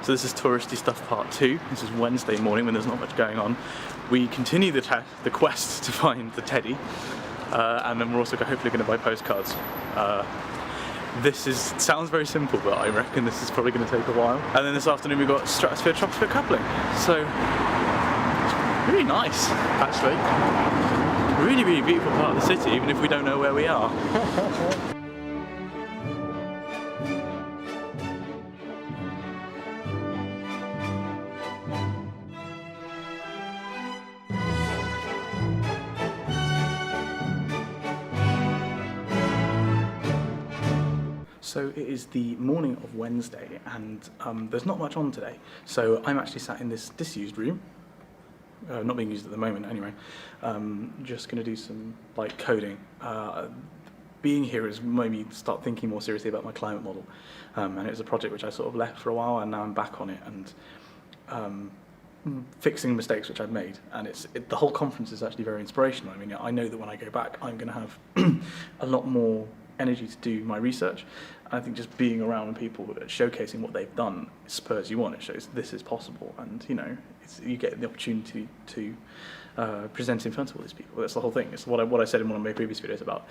So this is touristy stuff part 2. This is Wednesday morning when there's not much going on. We continue the quest to find the teddy, and then we're also hopefully going to buy postcards. Sounds very simple, but I reckon this is probably going to take a while. And then this afternoon we've got stratosphere-troposphere coupling. So it's really nice, actually. Really, really beautiful part of the city, even if we don't know where we are. So it is the morning of Wednesday, and there's not much on today. So I'm actually sat in this disused room, not being used at the moment anyway. Just going to do some like coding. Being here has made me start thinking more seriously about my climate model, and it was a project which I sort of left for a while, and now I'm back on it and fixing mistakes which I'd made. And the whole conference is actually very inspirational. I mean, I know that when I go back, I'm going to have a lot more energy to do my research. I think just being around people showcasing what they've done spurs you on. It shows this is possible, and you know, you get the opportunity to present in front of all these people. That's the whole thing. It's what I said in one of my previous videos about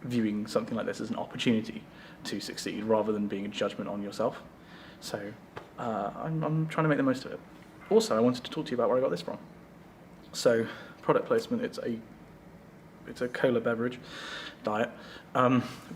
viewing something like this as an opportunity to succeed rather than being a judgment on yourself. So I'm trying to make the most of it. Also, I wanted to talk to you about where I got this from. So product placement. It's a cola beverage diet.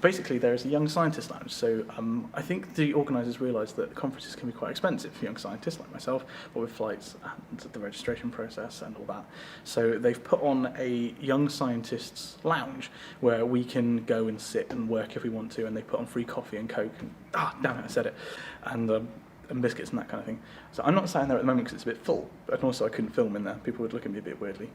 Basically, there is a young scientist lounge. So I think the organisers realised that conferences can be quite expensive for young scientists like myself, but with flights and the registration process and all that. So they've put on a young scientists lounge where we can go and sit and work if we want to, and they put on free coffee and Coke and damn it, I said it, and biscuits and that kind of thing. So I'm not sat in there at the moment because it's a bit full, and also I couldn't film in there. People would look at me a bit weirdly.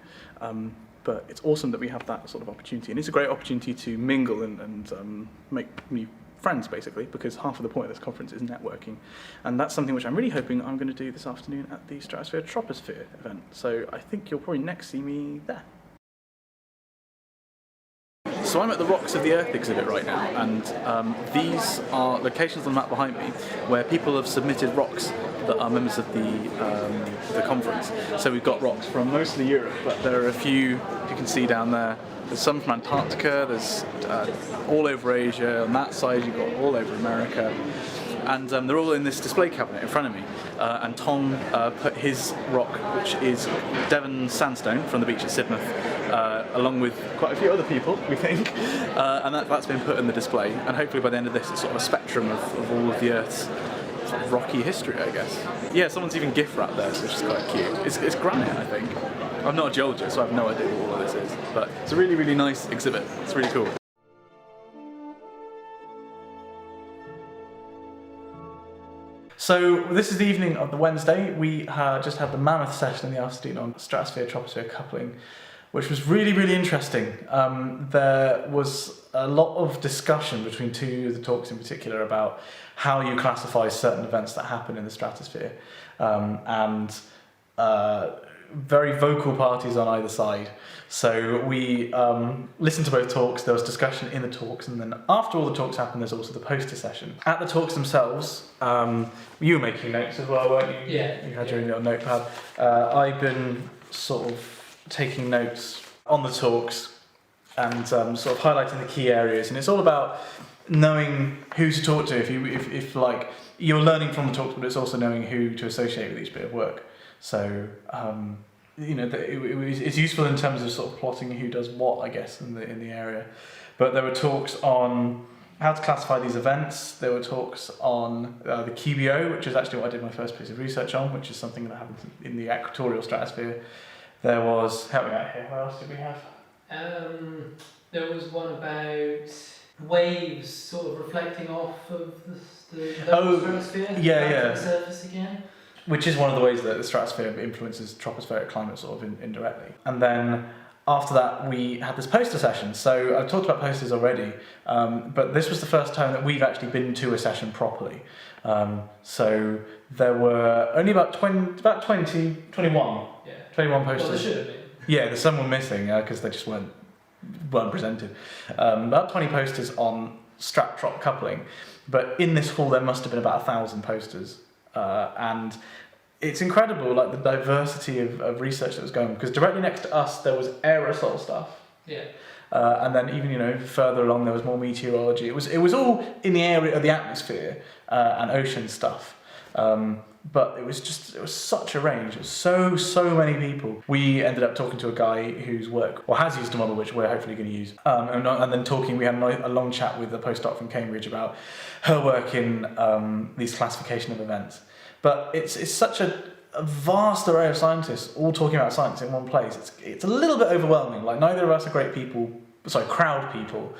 But it's awesome that we have that sort of opportunity, and it's a great opportunity to mingle and make new friends, basically, because half of the point of this conference is networking, and that's something which I'm really hoping I'm going to do this afternoon at the stratosphere-troposphere event. So I think you'll probably next see me there. So I'm at the Rocks of the Earth exhibit right now, and these are locations on the map behind me where people have submitted rocks that are members of the conference. So we've got rocks from mostly Europe, but there are a few you can see down there. There's some from Antarctica, there's all over Asia. On that side you've got all over America. And they're all in this display cabinet in front of me. And Tom put his rock, which is Devon sandstone from the beach at Sidmouth, along with quite a few other people, we think. And that's been put in the display. And hopefully by the end of this, it's sort of a spectrum of all of the Earth's sort of rocky history, I guess. Yeah, someone's even gift wrapped there, which is quite cute. It's granite, I think. I'm not a geologist, so I have no idea what all of this is. But it's a really, really nice exhibit. It's really cool. So this is the evening of the Wednesday. We just had the mammoth session in the afternoon on stratosphere-troposphere coupling, which was really, really interesting. There was a lot of discussion between two of the talks in particular about how you classify certain events that happen in the stratosphere, and very vocal parties on either side. So we listened to both talks. There was discussion in the talks, and then after all the talks happened, there's also the poster session. At the talks themselves, you were making notes as well, weren't you? Yeah. You had your own little notepad. I've been sort of taking notes on the talks and sort of highlighting the key areas, and it's all about knowing who to talk to. If like you're learning from the talks, but it's also knowing who to associate with each bit of work. So you know, it's useful in terms of sort of plotting who does what, I guess, in the area. But there were talks on how to classify these events. There were talks on the QBO, which is actually what I did my first piece of research on, which is something that happens in the equatorial stratosphere. There was, help me out here, what else did we have? There was one about waves sort of reflecting off of the stratosphere. Yeah. The surface again. Which is one of the ways that the stratosphere influences tropospheric climate sort of indirectly. And then after that we had this poster session. So I've talked about posters already, but this was the first time that we've actually been to a session properly. So there were only about 21 posters. Well, there should have been. Yeah, there's some were missing because they just weren't presented. About 20 posters on strat-trop coupling, but in this hall there must have been about 1,000 posters. and it's incredible, like the diversity of research that was going on, because directly next to us there was aerosol stuff. Yeah. And then even further along there was more meteorology. It was all in the area of the atmosphere and ocean stuff. But it was such a range. It was so many people. We ended up talking to a guy whose work has used a model which we're hopefully going to use. And then we had a long chat with a postdoc from Cambridge about her work in these classification of events. But it's such a vast array of scientists all talking about science in one place. It's a little bit overwhelming. Like, neither of us are crowd people.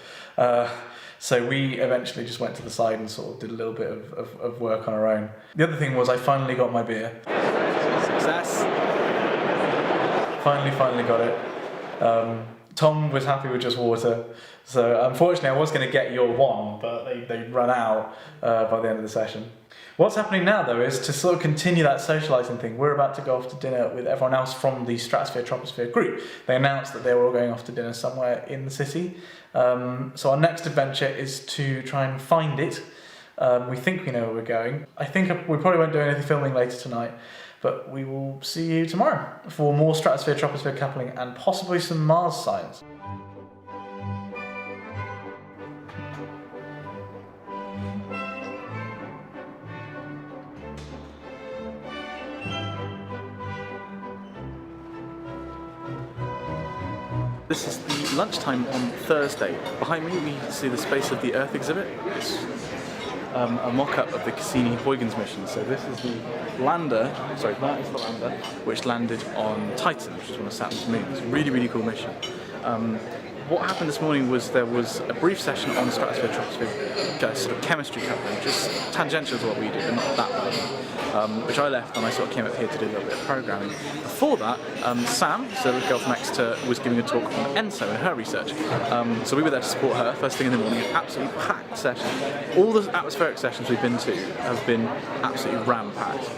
So we eventually just went to the side and sort of did a little bit of work on our own. The other thing was I finally got my beer. Success. Finally got it. Tom was happy with just water. So unfortunately I was going to get your one, but they ran out by the end of the session. What's happening now, though, is to sort of continue that socialising thing. We're about to go off to dinner with everyone else from the stratosphere-troposphere group. They announced that they were all going off to dinner somewhere in the city. So our next adventure is to try and find it. We think we know where we're going. I think we probably won't do anything filming later tonight, but we will see you tomorrow for more stratosphere-troposphere coupling and possibly some Mars science. This is the lunchtime on Thursday. Behind me we see the Space of the Earth exhibit. It's a mock-up of the Cassini-Huygens mission. So this is the lander, that is the lander, which landed on Titan, which is one of Saturn's moons. It's a really cool mission. What happened this morning was there was a brief session on stratosphere-troposphere sort of chemistry coupling, just tangential to what we do, but not that much, which I left and I sort of came up here to do a little bit of programming. Before that, Sam, so the girl from Exeter, was giving a talk on ENSO and her research. So we were there to support her first thing in the morning, an absolutely packed session. All the atmospheric sessions we've been to have been absolutely ram-packed.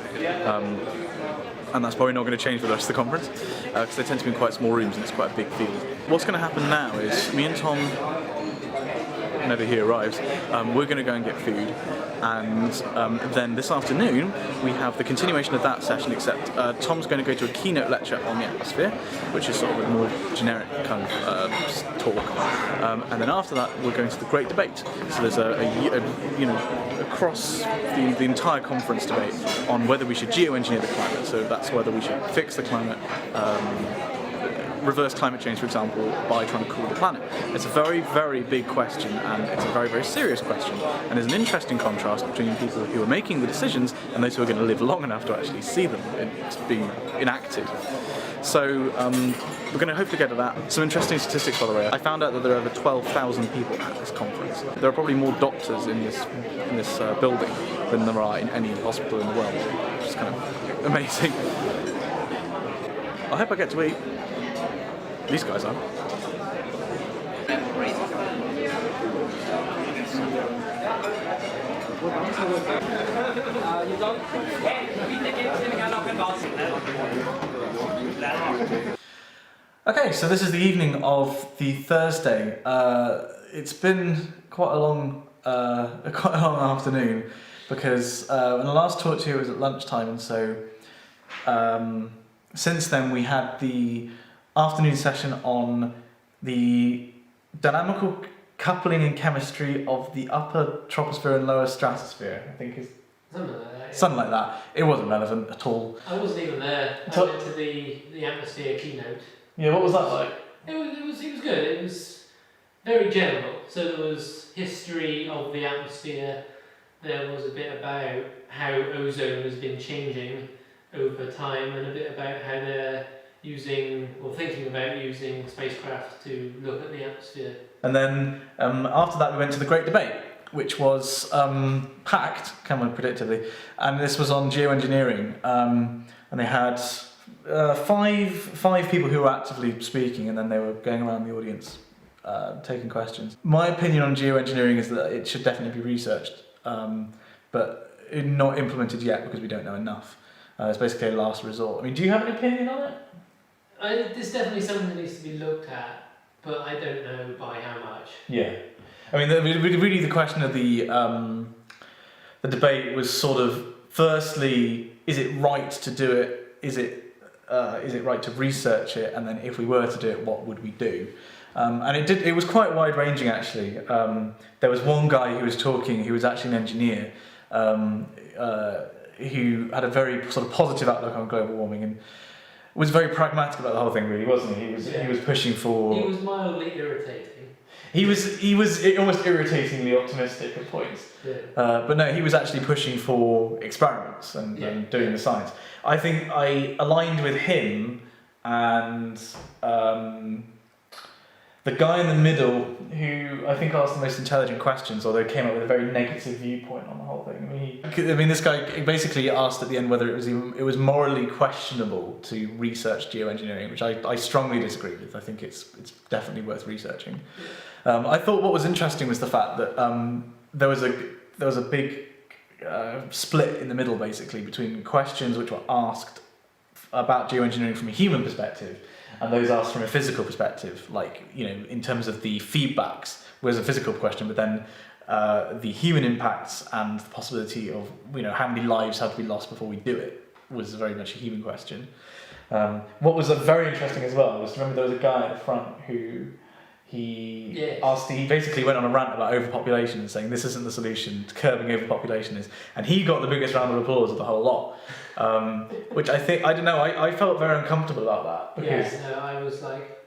And that's probably not going to change for the rest of the conference, because they tend to be in quite small rooms and it's quite a big field. What's going to happen now is me and Tom, whenever he arrives, we're going to go and get food, and then this afternoon we have the continuation of that session, except Tom's going to go to a keynote lecture on the atmosphere, which is sort of a more generic kind of talk, and then after that we're going to the Great Debate. So there's across the entire conference debate on whether we should geoengineer the climate, so that's whether we should fix the climate, reverse climate change, for example, by trying to cool the planet. It's a very big question, and it's a very serious question, and there's an interesting contrast between people who are making the decisions and those who are going to live long enough to actually see them being enacted. So we're going to hopefully get to that. Some interesting statistics, by the way. I found out that there are over 12,000 people at this conference. There are probably more doctors in this building than there are in any hospital in the world, which is kind of amazing. I hope I get to eat. These guys are. Okay, so this is the evening of the Thursday. It's been quite a long afternoon, because when I last talked to you it was at lunchtime, and so since then we had the afternoon session on the dynamical coupling in chemistry of the upper troposphere and lower stratosphere, I think is something like that. Yeah. Something like that. It wasn't relevant at all. I wasn't even there. I went to the atmosphere keynote. Yeah, what was that like? It was good. It was very general. So there was history of the atmosphere. There was a bit about how ozone has been changing over time, and a bit about how they're thinking about using spacecraft to look at the atmosphere. And then after that we went to the Great Debate, which was packed, kind of predictably, and this was on geoengineering, and they had five people who were actively speaking, and then they were going around the audience taking questions. My opinion on geoengineering is that it should definitely be researched, but not implemented yet because we don't know enough. It's basically a last resort. I mean, do you have an opinion on it? There's definitely something that needs to be looked at, but I don't know by how much. Yeah. I mean, really the question of the debate was sort of firstly, is it right to do it? Is it right to research it? And then if we were to do it, what would we do? And it was quite wide ranging actually. There was one guy who was talking, who was actually an engineer, who had a very sort of positive outlook on global warming and was very pragmatic about the whole thing, really, wasn't he? He was pushing for. He was mildly irritating. He was almost irritatingly optimistic at points. Yeah. But no, he was actually pushing for experiments and doing the science. I think I aligned with him and the guy in the middle who I think asked the most intelligent questions, although came up with a very negative viewpoint on the whole thing. I mean, this guy basically asked at the end whether it was morally questionable to research geoengineering, which I strongly disagree with. I think it's definitely worth researching. I thought what was interesting was the fact that there was a big split in the middle, basically, between questions which were asked about geoengineering from a human perspective and those asked from a physical perspective, like, in terms of the feedbacks was a physical question, but then the human impacts and the possibility of, how many lives have to be lost before we do it was very much a human question. What was very interesting as well was, remember there was a guy at the front who he basically went on a rant about overpopulation and saying this isn't the solution to curbing overpopulation is, and he got the biggest round of applause of the whole lot. Which I felt very uncomfortable about that. Because, I was like,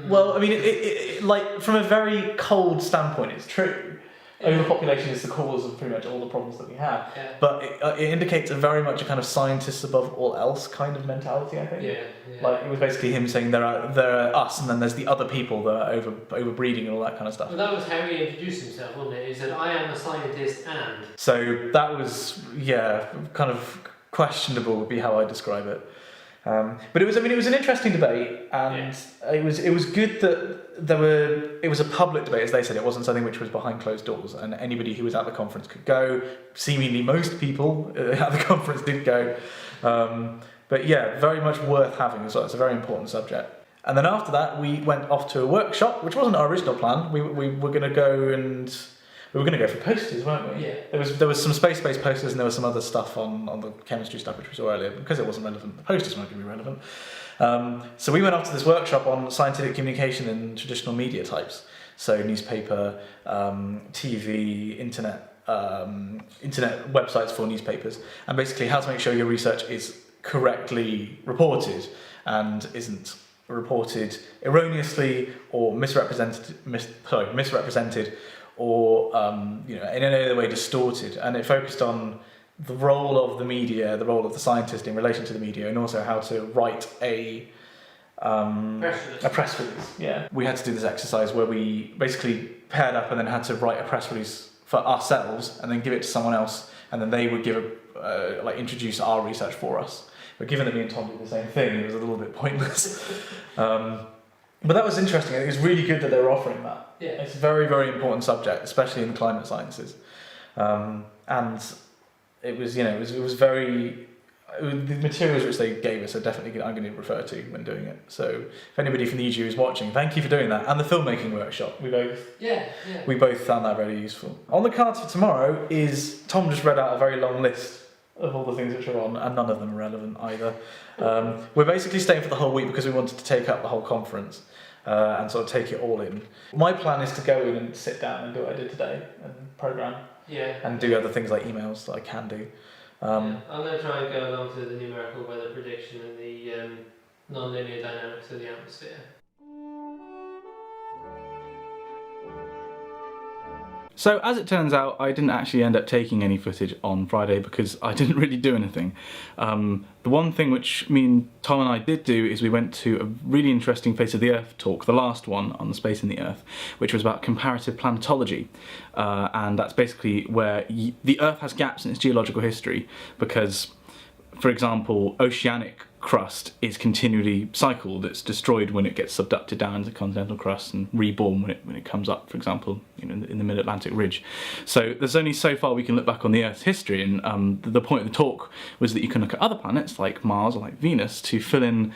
Well, I mean, it like, from a very cold standpoint, it's true. Overpopulation is the cause of pretty much all the problems that we have. Yeah. But it indicates very much a kind of scientists above all else kind of mentality, I think. Yeah. Like, it was basically him saying there are us, and then there's the other people that are overbreeding and all that kind of stuff. Well, that was how he introduced himself, wasn't it? He said, "I am a scientist and..." So that was, kind of questionable would be how I describe it. But it was an interesting debate, and it was good that it was a public debate, as they said. It wasn't something which was behind closed doors, and anybody who was at the conference could go. Seemingly most people at the conference did go. But yeah, very much worth having as well. It's a very important subject. And then after that, we went off to a workshop, which wasn't our original plan. We were going to go for posters, weren't we? Yeah. There was some space-based posters, and there was some other stuff on the chemistry stuff, which we saw earlier. Because it wasn't relevant, the posters weren't going to be relevant. So we went off to this workshop on scientific communication in traditional media types. So newspaper, TV, internet websites for newspapers, and basically how to make sure your research is correctly reported and isn't reported erroneously or misrepresented or in any other way distorted. And it focused on the role of the media, the role of the scientist in relation to the media, and also how to write a press release. Yeah, we had to do this exercise where we basically paired up and then had to write a press release for ourselves and then give it to someone else, and then they would introduce our research for us. But given that me and Tom did the same thing, it was a little bit pointless. But that was interesting. It was really good that they were offering that. Yeah. It's a very, very important subject, especially in the climate sciences. And it was, the materials which they gave us are definitely I'm going to refer to when doing it. So if anybody from the EGU is watching, thank you for doing that. And the filmmaking workshop, we both found that very useful. On the cards for tomorrow is, Tom just read out a very long list of all the things which are on, and none of them are relevant either. We're basically staying for the whole week because we wanted to take up the whole conference and sort of take it all in. My plan is to go in and sit down and do what I did today and program and do other things like emails that I can do. I'm going to try and go along to the numerical weather prediction and the non-linear dynamics of the atmosphere. So as it turns out, I didn't actually end up taking any footage on Friday because I didn't really do anything. The one thing which me and Tom and I did do is we went to a really interesting Face of the Earth talk, the last one on the space in the Earth, which was about comparative planetology. And that's basically where the Earth has gaps in its geological history because, for example, oceanic crust is continually cycled. It's destroyed when it gets subducted down into continental crust and reborn when it comes up, for example, in the mid-Atlantic ridge. So there's only so far we can look back on the Earth's history, and the point of the talk was that you can look at other planets like Mars or like Venus to fill in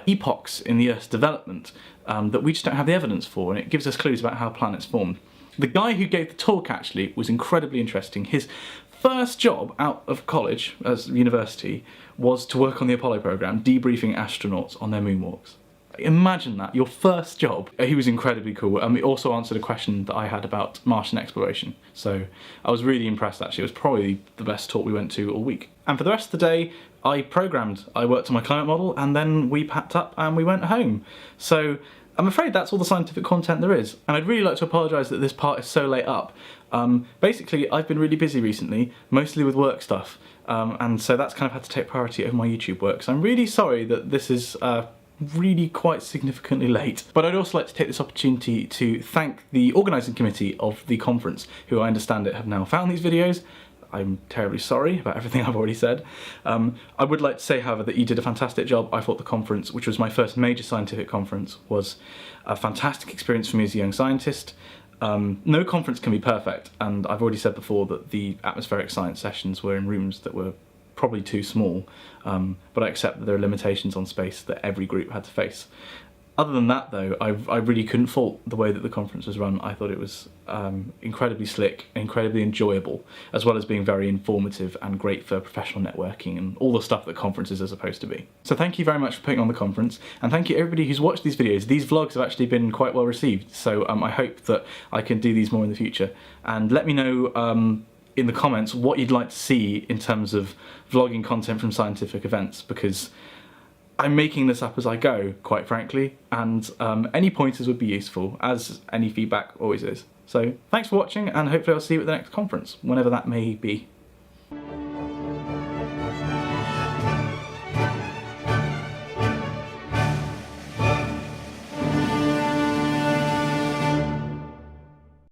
epochs in the Earth's development that we just don't have the evidence for, and it gives us clues about how planets formed. The guy who gave the talk actually was incredibly interesting. His first job out of college, as university, was to work on the Apollo program, debriefing astronauts on their moonwalks. Imagine that, your first job. He was incredibly cool, and he also answered a question that I had about Martian exploration. So I was really impressed actually. It was probably the best talk we went to all week. And for the rest of the day, I programmed. I worked on my climate model, and then we packed up and we went home. So I'm afraid that's all the scientific content there is. And I'd really like to apologise that this part is so late up. Basically, I've been really busy recently, mostly with work stuff. And so that's kind of had to take priority over my YouTube work. So I'm really sorry that this is really quite significantly late. But I'd also like to take this opportunity to thank the organising committee of the conference, who I understand it have now found these videos. I'm terribly sorry about everything I've already said. I would like to say, however, that you did a fantastic job. I thought the conference, which was my first major scientific conference, was a fantastic experience for me as a young scientist. No conference can be perfect, and I've already said before that the atmospheric science sessions were in rooms that were probably too small, but I accept that there are limitations on space that every group had to face. Other than that though, I really couldn't fault the way that the conference was run. I thought it was incredibly slick, incredibly enjoyable, as well as being very informative and great for professional networking and all the stuff that conferences are supposed to be. So thank you very much for putting on the conference, and thank you everybody who's watched these videos. These vlogs have actually been quite well received, so I hope that I can do these more in the future. And let me know in the comments what you'd like to see in terms of vlogging content from scientific events, because I'm making this up as I go, quite frankly, and any pointers would be useful, as any feedback always is. So thanks for watching, and hopefully I'll see you at the next conference, whenever that may be.